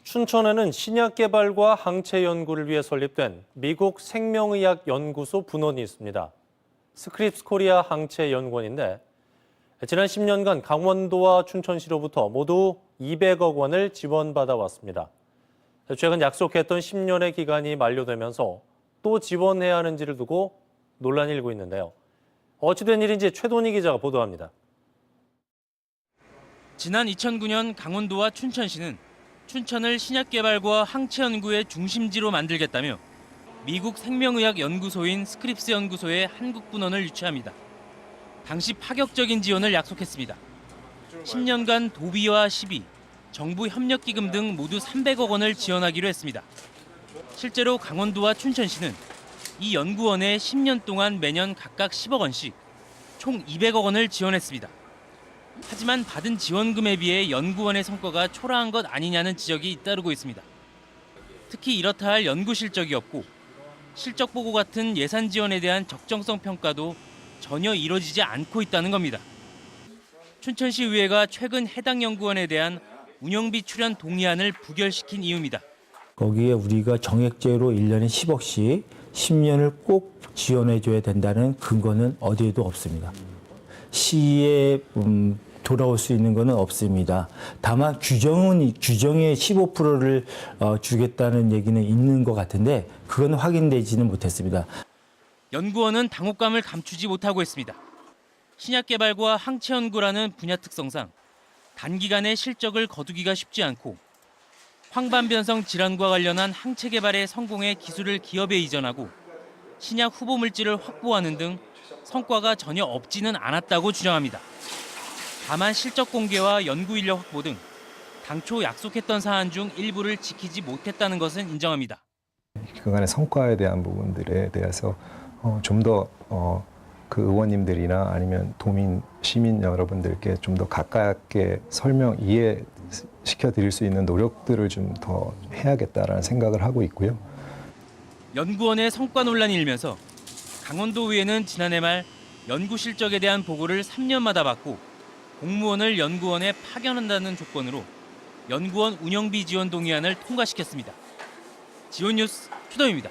춘천에는 신약 개발과 항체 연구를 위해 설립된 미국 생명의학 연구소 분원이 있습니다. 스크립스 코리아 항체 연구원인데 지난 10년간 강원도와 춘천시로부터 모두 200억 원을 지원받아 왔습니다. 최근 약속했던 10년의 기간이 만료되면서 또 지원해야 하는지를 두고 논란이 일고 있는데요. 어찌된 일인지 최돈희 기자가 보도합니다. 지난 2009년 강원도와 춘천시는 춘천을 신약 개발과 항체 연구의 중심지로 만들겠다며 미국 생명의학 연구소인 스크립스 연구소의 한국 분원을 유치합니다. 당시 파격적인 지원을 약속했습니다. 10년간 도비와 시비, 정부 협력기금 등 모두 300억 원을 지원하기로 했습니다. 실제로 강원도와 춘천시는 이 연구원에 10년 동안 매년 각각 10억 원씩 총 200억 원을 지원했습니다. 하지만 받은 지원금에 비해 연구원의 성과가 초라한 것 아니냐는 지적이 잇따르고 있습니다. 특히 이렇다 할 연구 실적이 없고 실적 보고 같은 예산 지원에 대한 적정성 평가도 전혀 이뤄지지 않고 있다는 겁니다. 춘천시 의회가 최근 해당 연구원에 대한 운영비 출연 동의안을 부결시킨 이유입니다. 거기에 우리가 정액제로 1년에 10억씩 10년을 꼭 지원해줘야 된다는 근거는 어디에도 없습니다. 시에 돌아올 수 있는 것은 없습니다. 다만 규정의 15%를 주겠다는 얘기는 있는 것 같은데 그건 확인되지는 못했습니다. 연구원은 당혹감을 감추지 못하고 있습니다. 신약 개발과 항체 연구라는 분야 특성상 단기간에 실적을 거두기가 쉽지 않고 황반변성 질환과 관련한 항체 개발의 성공에 기술을 기업에 이전하고 신약 후보 물질을 확보하는 등 성과가 전혀 없지는 않았다고 주장합니다. 다만 실적 공개와 연구 인력 확보 등 당초 약속했던 사안 중 일부를 지키지 못했다는 것은 인정합니다. 그간의 성과에 대한 부분들에 대해서 좀 더 그 의원님들이나 아니면 도민, 시민 여러분들께 좀 더 가깝게 이해시켜 드릴 수 있는 노력들을 좀 더 해야겠다라는 생각을 하고 있고요. 연구원의 성과 논란이 일면서 강원도의회는 지난해 말 연구 실적에 대한 보고를 3년마다 받고 공무원을 연구원에 파견한다는 조건으로 연구원 운영비 지원 동의안을 통과시켰습니다. 지온뉴스 최동희입니다.